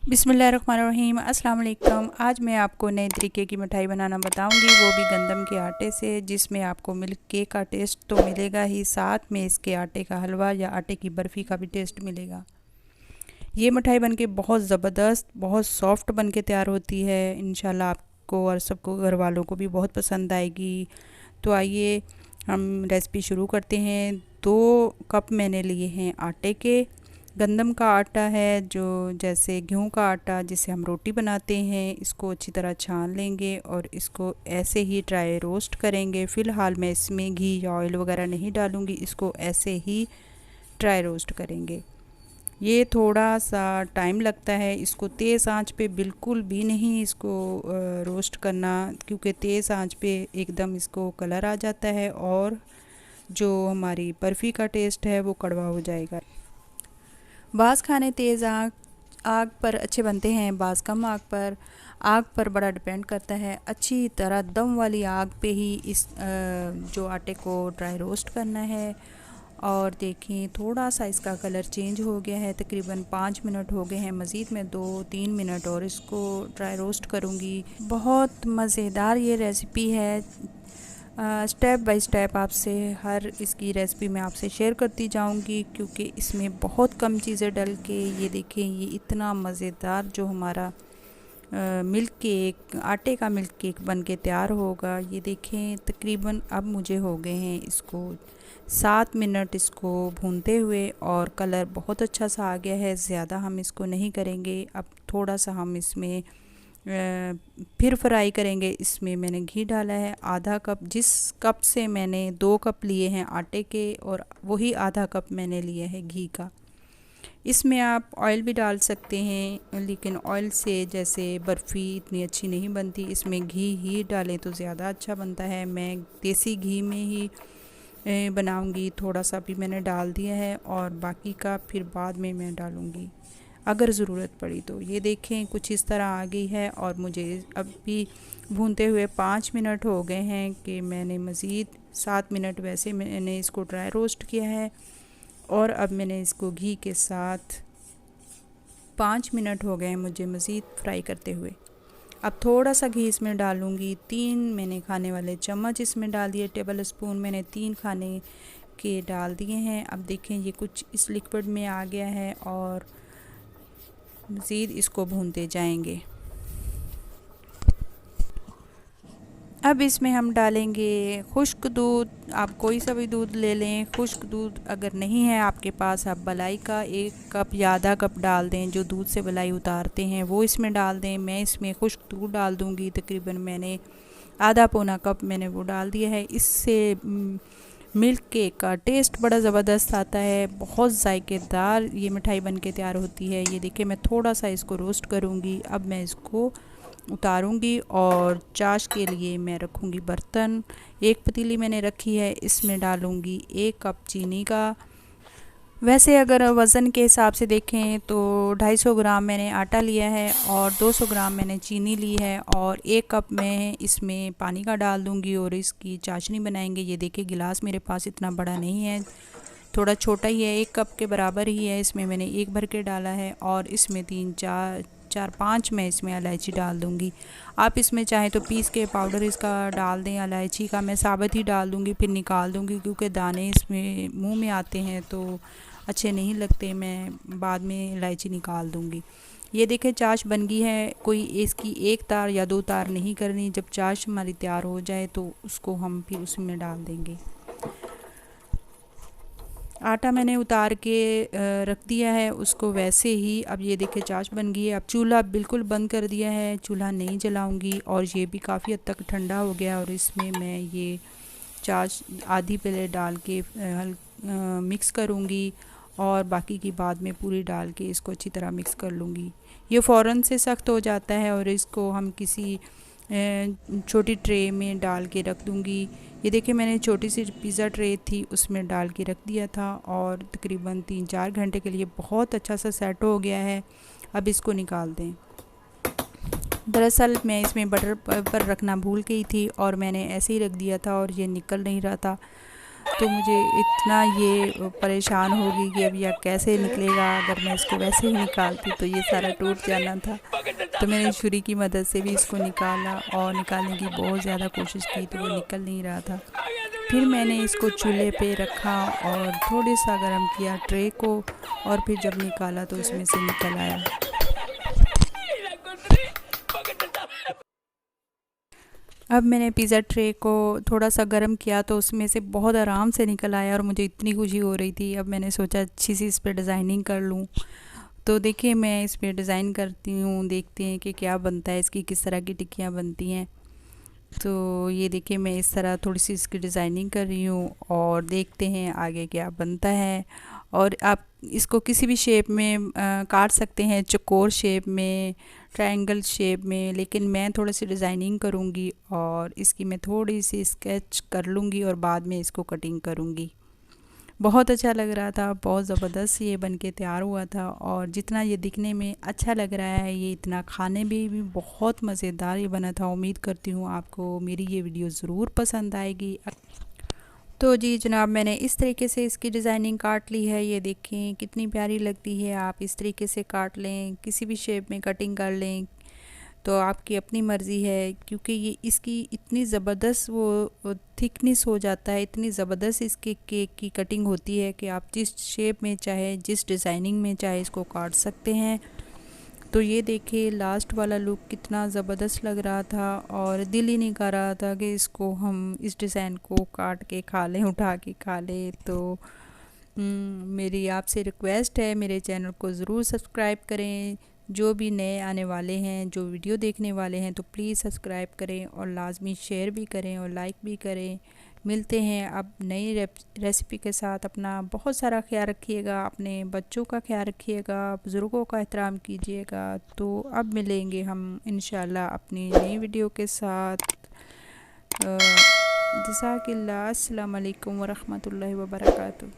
बिस्मिल्लाहिर्रहमानिर्रहीम। अस्सलाम वालेकुम। आज मैं आपको नए तरीके की मिठाई बनाना बताऊंगी, वो भी गंदम के आटे से, जिसमें आपको मिल्क केक का टेस्ट तो मिलेगा ही, साथ में इसके आटे का हलवा या आटे की बर्फ़ी का भी टेस्ट मिलेगा। ये मिठाई बनके बहुत ज़बरदस्त, बहुत सॉफ्ट बन के तैयार होती है। इंशाल्लाह आपको और सबको, घर वालों को भी बहुत पसंद आएगी। तो आइए हम रेसिपी शुरू करते हैं। 2 कप मैंने लिए हैं आटे के। गंदम का आटा है, जो जैसे गेहूं का आटा जिसे हम रोटी बनाते हैं। इसको अच्छी तरह छान लेंगे और इसको ऐसे ही ड्राई रोस्ट करेंगे। फ़िलहाल मैं इसमें घी या ऑयल वगैरह नहीं डालूँगी, इसको ऐसे ही ड्राई रोस्ट करेंगे। ये थोड़ा सा टाइम लगता है, इसको तेज़ आंच पे बिल्कुल भी नहीं इसको रोस्ट करना, क्योंकि तेज़ आंच पे एकदम इसको कलर आ जाता है और जो हमारी बर्फ़ी का टेस्ट है वो कड़वा हो जाएगा। बाज़ खाने तेज़ आग पर अच्छे बनते हैं, बाज़ कम आग पर बड़ा डिपेंड करता है। अच्छी तरह दम वाली आग पे ही इस जो आटे को ड्राई रोस्ट करना है। और देखें थोड़ा सा इसका कलर चेंज हो गया है, तकरीबन 5 मिनट हो गए हैं। मज़ीद मैं 2-3 मिनट और इसको ड्राई रोस्ट करूँगी। बहुत मज़ेदार ये रेसिपी है। स्टेप बाय स्टेप आपसे हर इसकी रेसिपी मैं आपसे शेयर करती जाऊंगी, क्योंकि इसमें बहुत कम चीज़ें डल के ये देखें, ये इतना मज़ेदार जो हमारा मिल्क केक, आटे का मिल्क केक बन के तैयार होगा। ये देखें तकरीबन अब मुझे हो गए हैं इसको 7 मिनट इसको भूनते हुए, और कलर बहुत अच्छा सा आ गया है। ज़्यादा हम इसको नहीं करेंगे, अब थोड़ा सा हम इसमें फिर फ्राई करेंगे। इसमें मैंने घी डाला है आधा कप। जिस कप से मैंने 2 कप लिए हैं आटे के, और वही आधा कप मैंने लिया है घी का। इसमें आप ऑयल भी डाल सकते हैं, लेकिन ऑयल से जैसे बर्फ़ी इतनी अच्छी नहीं बनती। इसमें घी ही डालें तो ज़्यादा अच्छा बनता है। मैं देसी घी में ही बनाऊंगी। थोड़ा सा भी मैंने डाल दिया है और बाकी का फिर बाद में मैं डालूंगी अगर ज़रूरत पड़ी तो। ये देखें कुछ इस तरह आ गई है, और मुझे अब भी भूनते हुए 5 मिनट हो गए हैं कि मैंने मज़ीद 7 मिनट वैसे मैंने इसको ड्राई रोस्ट किया है, और अब मैंने इसको घी के साथ 5 मिनट हो गए हैं मुझे मज़ीद फ्राई करते हुए। अब थोड़ा सा घी इसमें डालूँगी। 3 मैंने खाने वाले चम्मच इसमें डाल दिए, टेबल स्पून मैंने 3 खाने के डाल दिए हैं। अब देखें ये कुछ इस लिक्विड में आ गया है, और मज़ीद इसको भूनते जाएंगे। अब इसमें हम डालेंगे खुश्क दूध। आप कोई सा भी दूध ले लें। खुश्क दूध अगर नहीं है आपके पास, आप मलाई का 1 कप या आधा कप डाल दें, जो दूध से मलाई उतारते हैं वो इसमें डाल दें। मैं इसमें खुश्क दूध डाल दूँगी, तकरीबन मैंने आधा पौना कप मैंने वो डाल दिया है। इससे मिल्क केक का टेस्ट बड़ा ज़बरदस्त आता है, बहुत जायकेदार ये मिठाई बन के तैयार होती है। ये देखिए मैं थोड़ा सा इसको रोस्ट करूँगी। अब मैं इसको उतारूँगी और चाश के लिए मैं रखूँगी बर्तन। 1 पतीली मैंने रखी है, इसमें डालूँगी 1 कप चीनी का। वैसे अगर वज़न के हिसाब से देखें तो 250 ग्राम मैंने आटा लिया है और 200 ग्राम मैंने चीनी ली है, और 1 कप मैं इसमें पानी का डाल दूंगी और इसकी चाशनी बनाएंगे। ये देखिए गिलास मेरे पास इतना बड़ा नहीं है, थोड़ा छोटा ही है, 1 कप के बराबर ही है। इसमें मैंने 1 भर के डाला है, और इसमें 3-4-5 मैं इसमें इलायची डाल दूंगी। आप इसमें चाहें तो पीस के पाउडर इसका डाल दें इलायची का। मैं साबुत ही डाल दूंगी, फिर निकाल दूंगी, क्योंकि दाने इसमें मुंह में आते हैं तो अच्छे नहीं लगते। मैं बाद में इलायची निकाल दूंगी। ये देखें चाश बन गई है। कोई इसकी 1 तार या 2 तार नहीं करनी। जब चाश हमारी तैयार हो जाए तो उसको हम फिर उसमें डाल देंगे। आटा मैंने उतार के रख दिया है उसको वैसे ही। अब ये देखिए चाश बन गई है। अब चूल्हा बिल्कुल बंद कर दिया है, चूल्हा नहीं जलाऊंगी, और ये भी काफ़ी हद तक ठंडा हो गया। और इसमें मैं ये चाश आधी पहले डाल के मिक्स करूँगी, और बाकी की बाद में पूरी डाल के इसको अच्छी तरह मिक्स कर लूँगी। ये फ़ौरन से सख्त हो जाता है, और इसको हम किसी छोटी ट्रे में डाल के रख दूँगी। ये देखिए मैंने छोटी सी पिज़्ज़ा ट्रे थी उसमें डाल के रख दिया था, और तकरीबन 3-4 घंटे के लिए बहुत अच्छा सा सेट हो गया है। अब इसको निकाल दें। दरअसल मैं इसमें बटर पर रखना भूल गई थी, और मैंने ऐसे ही रख दिया था और ये निकल नहीं रहा था। तो मुझे इतना ये परेशान होगी कि अब यह कैसे निकलेगा। अगर मैं इसको वैसे ही निकालती तो ये सारा टूट जाना था। तो मैंने छुरी की मदद से भी इसको निकाला और निकालने की बहुत ज़्यादा कोशिश की तो वो निकल नहीं रहा था। फिर मैंने इसको चूल्हे पे रखा और थोड़ा सा गर्म किया ट्रे को, और फिर जब निकाला तो उसमें से निकल आया। अब मैंने पिज़्ज़ा ट्रे को थोड़ा सा गर्म किया तो उसमें से बहुत आराम से निकल आया और मुझे इतनी खुशी हो रही थी। अब मैंने सोचा अच्छी सी इस पर डिज़ाइनिंग कर लूँ। तो देखिए मैं इस पर डिज़ाइन करती हूँ, देखते हैं कि क्या बनता है, इसकी किस तरह की टिक्कियाँ बनती हैं। तो ये देखिए मैं इस तरह थोड़ी सी इसकी डिज़ाइनिंग कर रही हूँ और देखते हैं आगे क्या बनता है। और आप इसको किसी भी शेप में काट सकते हैं, चौकोर शेप में, ट्रायंगल शेप में, लेकिन मैं थोड़ी सी डिज़ाइनिंग करूँगी और इसकी मैं थोड़ी सी स्केच कर लूँगी और बाद में इसको कटिंग करूँगी। बहुत अच्छा लग रहा था, बहुत ज़बरदस्त ये बन के तैयार हुआ था। और जितना ये दिखने में अच्छा लग रहा है, ये इतना खाने में भी बहुत मज़ेदार ये बना था। उम्मीद करती हूँ आपको मेरी ये वीडियो ज़रूर पसंद आएगी। तो जी जनाब, मैंने इस तरीके से इसकी डिज़ाइनिंग काट ली है। ये देखें कितनी प्यारी लगती है। आप इस तरीके से काट लें, किसी भी शेप में कटिंग कर लें, तो आपकी अपनी मर्ज़ी है। क्योंकि ये इसकी इतनी ज़बरदस्त वो थिकनेस हो जाता है, इतनी ज़बरदस्त इसके केक की कटिंग होती है कि आप जिस शेप में चाहे, जिस डिज़ाइनिंग में चाहे इसको काट सकते हैं। तो ये देखिए लास्ट वाला लुक कितना ज़बरदस्त लग रहा था और दिल ही नहीं कर रहा था कि इसको हम इस डिज़ाइन को काट के खा लें, उठा के खा लें। तो मेरी आपसे रिक्वेस्ट है, मेरे चैनल को ज़रूर सब्सक्राइब करें। जो भी नए आने वाले हैं, जो वीडियो देखने वाले हैं, तो प्लीज़ सब्सक्राइब करें और लाजमी शेयर भी करें और लाइक भी करें। मिलते हैं अब नई रेसिपी के साथ। अपना बहुत सारा ख्याल रखिएगा, अपने बच्चों का ख्याल रखिएगा, बुज़ुर्गों का एहतराम कीजिएगा। तो अब मिलेंगे हम इंशाल्लाह अपनी नई वीडियो के साथ। जज़ाकिल्लाह। अस्सलाम वालेकुम व रहमतुल्लाहि व बरकातुहू।